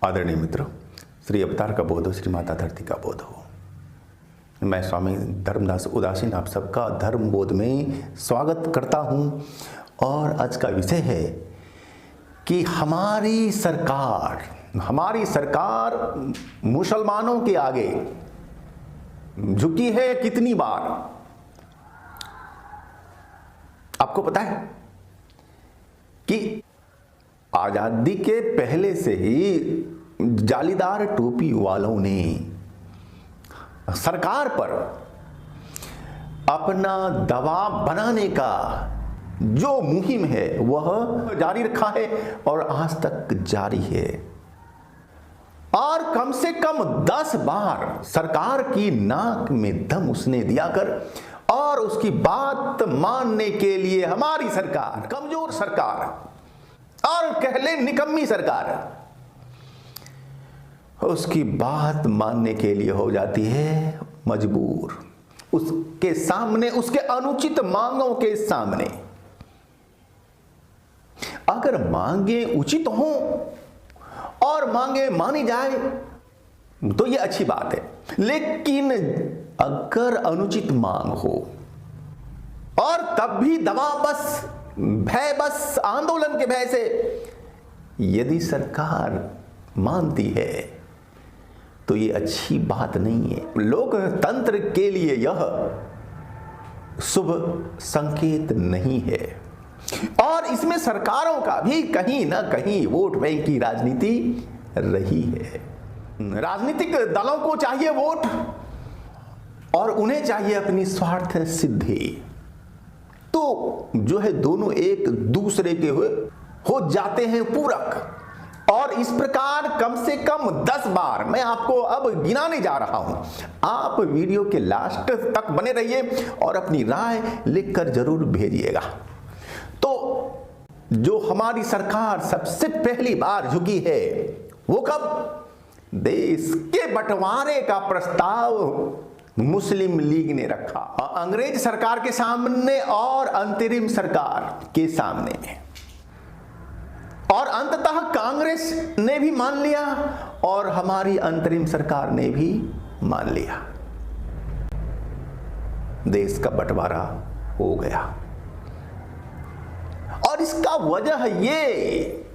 आदरणीय मित्रों, श्री अवतार का बोध हो, श्री माता धरती का बोध हो। मैं स्वामी धर्मदास उदासीन आप सबका धर्म बोध में स्वागत करता हूं। और आज का विषय है कि हमारी सरकार मुसलमानों के आगे झुकी है कितनी बार। आपको पता है कि आजादी के पहले से ही जालीदार टोपी वालों ने सरकार पर अपना दबाव बनाने का जो मुहिम है वह जारी रखा है और आज तक जारी है। और कम से कम 10 बार सरकार की नाक में दम उसने दिया कर और उसकी बात मानने के लिए हमारी सरकार, कमजोर सरकार और कह ले निकम्मी सरकार, उसकी बात मानने के लिए हो जाती है मजबूर। उसके सामने, उसके अनुचित मांगों के सामने अगर मांगे उचित हो और मांगे मानी जाए तो ये अच्छी बात है। लेकिन अगर अनुचित मांग हो और तब भी दबाव बस, भय बस, आंदोलन के भय से यदि सरकार मानती है तो ये अच्छी बात नहीं है। लोकतंत्र के लिए यह शुभ संकेत नहीं है। और इसमें सरकारों का भी कहीं ना कहीं वोट बैंक की राजनीति रही है। राजनीतिक दलों को चाहिए वोट और उन्हें चाहिए अपनी स्वार्थ सिद्धि। तो जो है दोनों एक दूसरे के हो जाते हैं पूरक। और इस प्रकार कम से कम 10 बार मैं आपको अब गिनाने जा रहा हूं। आप वीडियो के लास्ट तक बने रहिए और अपनी राय लिखकर जरूर भेजिएगा। तो जो हमारी सरकार सबसे पहली बार झुकी है वो कब? देश के बंटवारे का प्रस्ताव मुस्लिम लीग ने रखा, अंग्रेज सरकार के सामने और अंतरिम सरकार के सामने, और अंततः कांग्रेस ने भी मान लिया और हमारी अंतरिम सरकार ने भी मान लिया। देश का बंटवारा हो गया। और इसका वजह ये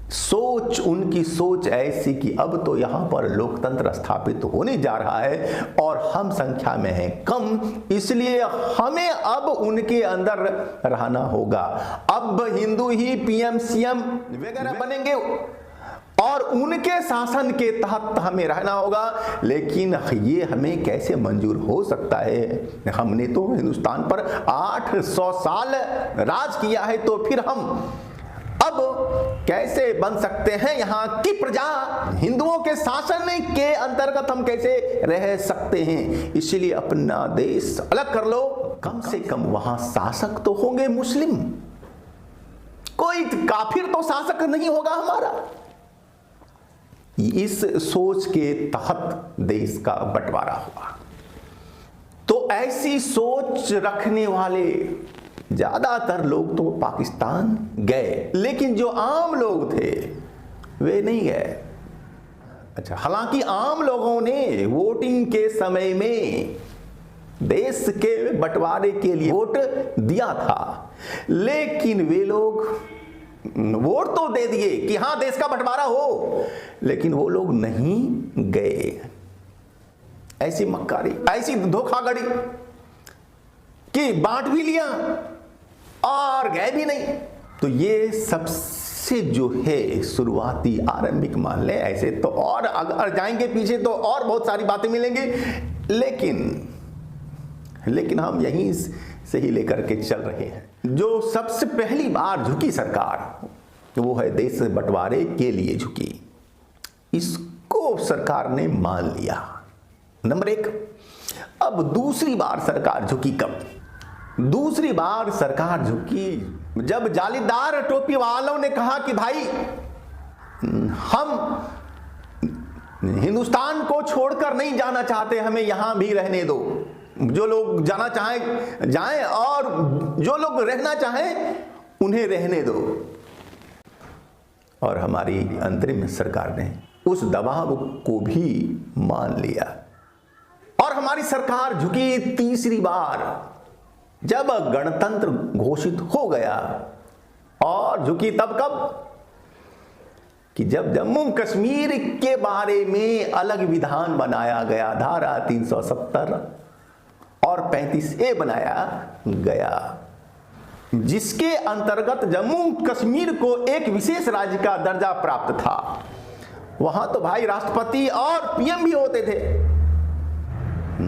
सोच, उनकी सोच ऐसी कि अब तो यहां पर लोकतंत्र स्थापित होने जा रहा है और हम संख्या में हैं कम, इसलिए हमें अब उनके अंदर रहना होगा। अब हिंदू ही पीएम सीएम वगैरह बनेंगे और उनके शासन के तहत हमें रहना होगा। लेकिन ये हमें कैसे मंजूर हो सकता है? हमने तो हिंदुस्तान पर 800 साल राज किया है, तो फिर हम अब कैसे बन सकते हैं? यहाँ की प्रजा हिंदुओं के शासन के अंतर्गत हम कैसे रह सकते हैं? इसलिए अपना देश अलग कर लो, कम से कम वहां शासक तो होंगे मुस्लिम, कोई काफिर तो शासक नहीं होगा हमारा। इस सोच के तहत देश का बंटवारा हुआ। तो ऐसी सोच रखने वाले ज्यादातर लोग तो पाकिस्तान गए, लेकिन जो आम लोग थे वे नहीं गए। अच्छा, हालांकि आम लोगों ने वोटिंग के समय में देश के बंटवारे के लिए वोट दिया था, लेकिन वे लोग वोट तो दे दिए कि हां देश का बंटवारा हो, लेकिन वो लोग नहीं गए। ऐसी मक्कारी, ऐसी धोखाधड़ी कि बांट भी लिया और गए भी नहीं। तो ये सबसे जो है शुरुआती आरंभिक मान ले। ऐसे तो और अगर जाएंगे पीछे तो और बहुत सारी बातें मिलेंगी, लेकिन हम यहीं से ही लेकर के चल रहे हैं। जो सबसे पहली बार झुकी सरकार वो है देश बंटवारे के लिए झुकी। इसको सरकार ने मान लिया, नंबर 1। अब दूसरी बार सरकार झुकी कब? दूसरी बार सरकार झुकी जब जालीदार टोपी वालों ने कहा कि भाई हम हिंदुस्तान को छोड़कर नहीं जाना चाहते, हमें यहां भी रहने दो। जो लोग जाना चाहें जाएं और जो लोग रहना चाहें उन्हें रहने दो। और हमारी अंतरिम सरकार ने उस दबाव को भी मान लिया और हमारी सरकार झुकी तीसरी बार जब गणतंत्र घोषित हो गया। और झुकी तब कब कि जब जम्मू कश्मीर के बारे में अलग विधान बनाया गया, धारा 370 और 35A बनाया गया, जिसके अंतर्गत जम्मू कश्मीर को एक विशेष राज्य का दर्जा प्राप्त था। वहां तो भाई राष्ट्रपति और पीएम भी होते थे,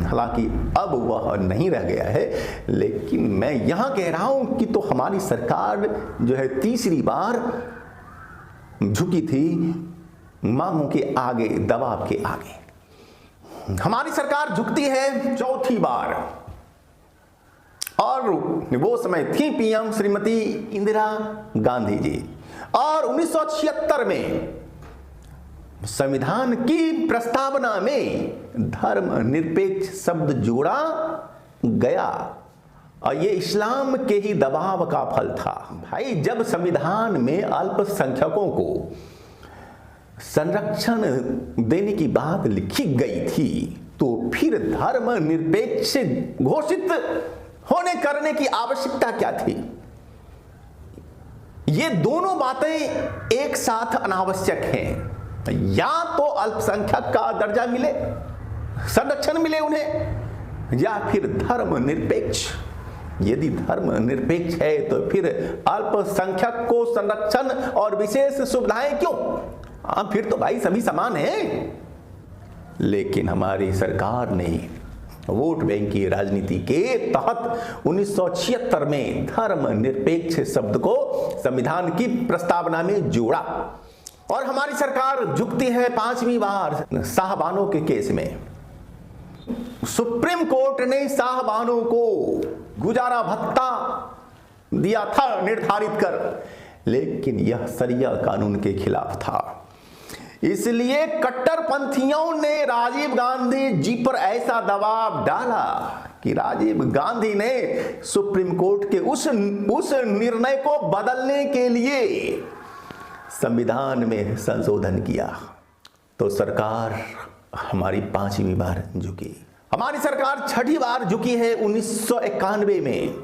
हालांकि अब वह नहीं रह गया है। लेकिन मैं यहां कह रहा हूं कि तो हमारी सरकार जो है तीसरी बार झुकी थी मांगों के आगे, दबाव के आगे। हमारी सरकार झुकती है चौथी बार और वो समय थी पीएम श्रीमती इंदिरा गांधी जी। और 1976 में संविधान की प्रस्तावना में धर्मनिरपेक्ष शब्द जोड़ा गया और ये इस्लाम के ही दबाव का फल था। भाई जब संविधान में अल्पसंख्यकों को संरक्षण देने की बात लिखी गई थी तो फिर धर्मनिरपेक्ष घोषित होने करने की आवश्यकता क्या थी? ये दोनों बातें एक साथ अनावश्यक हैं। या तो अल्पसंख्यक का दर्जा मिले, संरक्षण मिले उन्हें, या फिर धर्मनिरपेक्ष। यदि धर्मनिरपेक्ष है तो फिर अल्पसंख्यक को संरक्षण और विशेष सुविधाएं क्यों? फिर तो भाई सभी समान हैं। लेकिन हमारी सरकार ने वोट बैंक की राजनीति के तहत 1976 में धर्मनिरपेक्ष शब्द को संविधान की प्रस्तावना में जोड़ा और हमारी सरकार झुकती है पांचवी बार साहबानों के केस में। सुप्रीम कोर्ट ने साहबानों को गुजारा भत्ता दिया था निर्धारित कर, लेकिन यह शरिया कानून के खिलाफ था। इसलिए कट्टरपंथियों ने राजीव गांधी जी पर ऐसा दबाव डाला कि राजीव गांधी ने सुप्रीम कोर्ट के उस निर्णय को बदलने के लिए संविधान में संशोधन किया। तो सरकार हमारी पांचवी बार झुकी। हमारी सरकार छठी बार झुकी है 1991 में,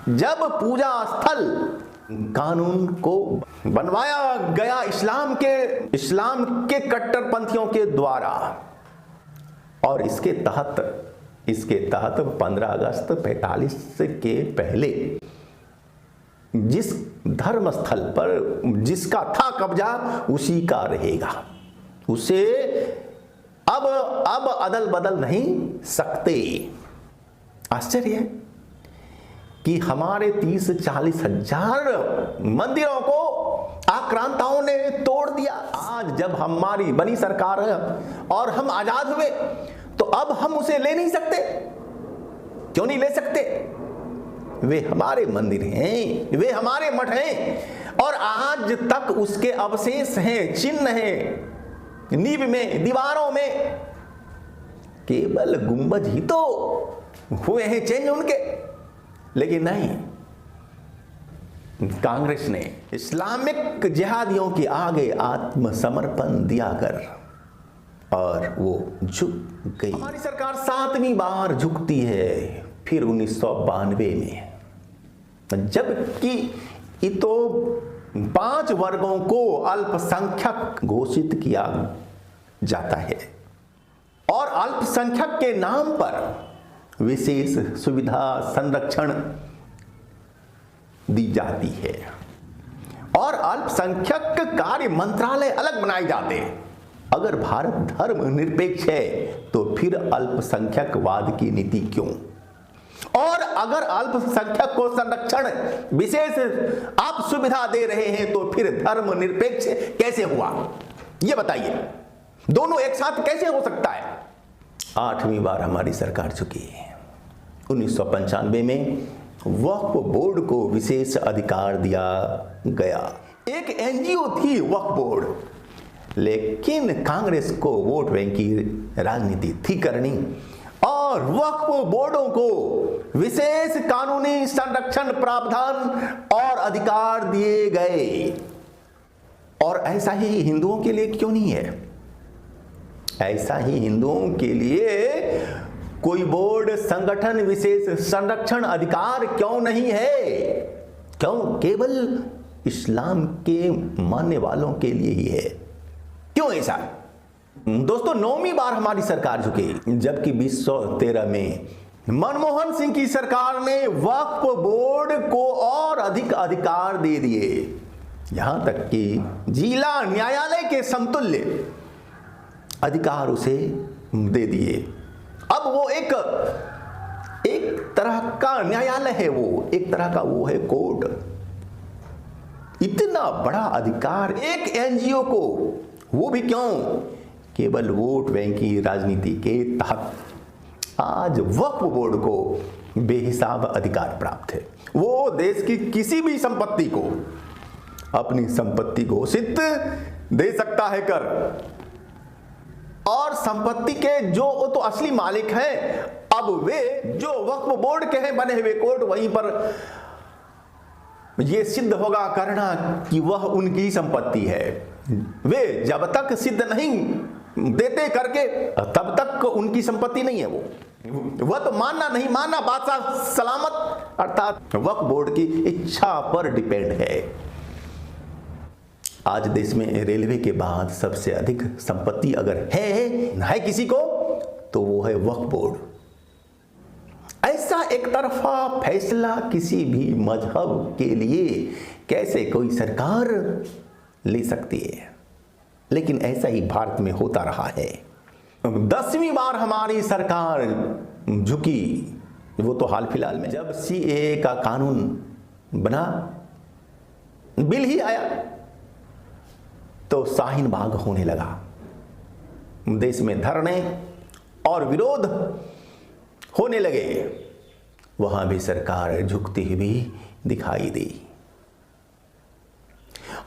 जब पूजा स्थल कानून को बनवाया गया इस्लाम के कट्टरपंथियों के द्वारा। और इसके तहत 15 अगस्त 45 के पहले जिस धर्म स्थल पर जिसका था कब्जा उसी का रहेगा, उसे अब अदल बदल नहीं सकते। आश्चर्य है कि हमारे 30-40 हजार मंदिरों को आक्रांताओं ने तोड़ दिया। आज जब हमारी बनी सरकार है और हम आजाद हुए तो अब हम उसे ले नहीं सकते। क्यों नहीं ले सकते? वे हमारे मंदिर हैं, वे हमारे मठ हैं और आज तक उसके अवशेष हैं, चिन्ह हैं नींव में, दीवारों में। केवल गुंबज ही तो हुए हैं चेंज उनके, लेकिन नहीं, कांग्रेस ने इस्लामिक जिहादियों के आगे आत्मसमर्पण दिया कर और वो झुक गई। हमारी सरकार 7वीं बार झुकती है फिर 1992 में, जबकि तो 5 वर्गों को अल्पसंख्यक घोषित किया जाता है और अल्पसंख्यक के नाम पर विशेष सुविधा संरक्षण दी जाती है और अल्पसंख्यक कार्य मंत्रालय अलग बनाए जाते हैं। अगर भारत धर्मनिरपेक्ष है तो फिर अल्पसंख्यकवाद की नीति क्यों? और अगर अल्पसंख्यक को संरक्षण विशेष आप सुविधा दे रहे हैं तो फिर धर्मनिरपेक्ष कैसे हुआ? यह बताइए, दोनों एक साथ कैसे हो सकता है? 8वीं बार हमारी सरकार झुकी है। 1995 में वक्फ बोर्ड को विशेष अधिकार दिया गया। एक एनजीओ थी वक्फ बोर्ड, लेकिन कांग्रेस को वोट बैंक की राजनीति थी करनी और वक्फ बोर्डों को विशेष कानूनी संरक्षण प्रावधान और अधिकार दिए गए। और ऐसा ही हिंदुओं के लिए क्यों नहीं है? ऐसा ही हिंदुओं के लिए कोई बोर्ड, संगठन, विशेष संरक्षण अधिकार क्यों नहीं है? क्यों केवल इस्लाम के मानने वालों के लिए ही है? क्यों ऐसा? दोस्तों, 9वीं बार हमारी सरकार झुकी, जबकि 2013 में मनमोहन सिंह की सरकार ने वक्फ बोर्ड को और अधिक अधिकार दे दिए, यहां तक कि जिला न्यायालय के समतुल्य अधिकार उसे दे दिए। अब वो एक तरह का न्यायालय है, वो एक तरह का वो है कोर्ट। इतना बड़ा अधिकार एक एनजीओ को, वो भी क्यों? केवल वोट बैंक की राजनीति के तहत आज वक्फ बोर्ड को बेहिसाब अधिकार प्राप्त है। वो देश की किसी भी संपत्ति को, अपनी संपत्ति घोषित दे सकता है कर, और संपत्ति के जो वो तो असली मालिक हैं, अब वे जो वक्फ बोर्ड के हैं बने हुए कोर्ट, वहीं पर ये सिद्ध होगा करना कि वह उनकी संपत्ति है। वे जब तक सिद्ध नहीं देते करके, तब तक उनकी संपत्ति नहीं है। वह तो मानना नहीं मानना बादशाह सलामत, अर्थात वक्फ बोर्ड की इच्छा पर डिपेंड है। आज देश में रेलवे के बाद सबसे अधिक संपत्ति अगर है किसी को, तो वो है वक्फ बोर्ड। ऐसा एक तरफा फैसला किसी भी मजहब के लिए कैसे कोई सरकार ले सकती है? लेकिन ऐसा ही भारत में होता रहा है। 10वीं बार हमारी सरकार झुकी, वो तो हाल फिलहाल में, जब सीएए का कानून बना, बिल ही आया, तो शाहीन बाग होने लगा। देश में धरने और विरोध होने लगे। वहां भी सरकार झुकती हुई दिखाई दी।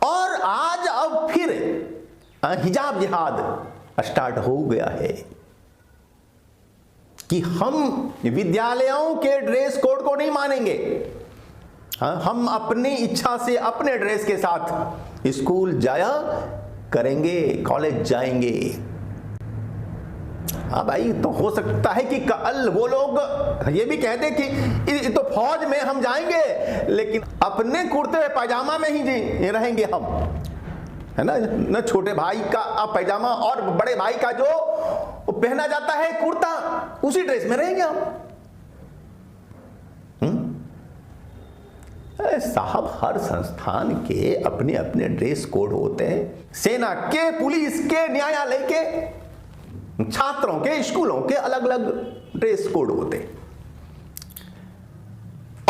और आज अब फिर हिजाब जिहाद स्टार्ट हो गया है कि हम विद्यालयों के ड्रेस कोड को नहीं मानेंगे। हम अपनी इच्छा से अपने ड्रेस के साथ स्कूल जाया करेंगे, कॉलेज जाएंगे। हाँ भाई, तो हो सकता है कि कल वो लोग ये भी कहते कि तो फौज में हम जाएंगे, लेकिन अपने कुर्ते पैजामा में ही रहेंगे हम, है ना। न छोटे भाई का पैजामा और बड़े भाई का जो पहना जाता है कुर्ता, उसी ड्रेस में रहेंगे हम। साहब, हर संस्थान के अपने अपने ड्रेस कोड होते हैं। सेना के, पुलिस के, न्यायालय के, छात्रों के, स्कूलों के अलग अलग ड्रेस कोड होते हैं,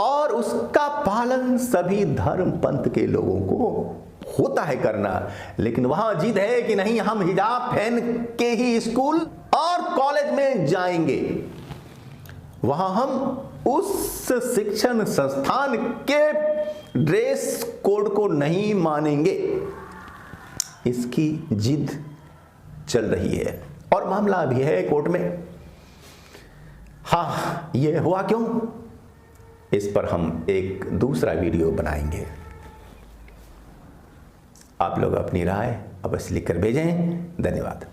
और उसका पालन सभी धर्म पंथ के लोगों को होता है करना। लेकिन वहां जिद है कि नहीं, हम हिजाब पहन के ही स्कूल और कॉलेज में जाएंगे। वहां हम उस शिक्षण संस्थान के ड्रेस कोड को नहीं मानेंगे। इसकी जिद चल रही है और मामला भी है कोर्ट में। हाँ, ये हुआ क्यों, इस पर हम एक दूसरा वीडियो बनाएंगे। आप लोग अपनी राय अवश्य लिखकर भेजें। धन्यवाद।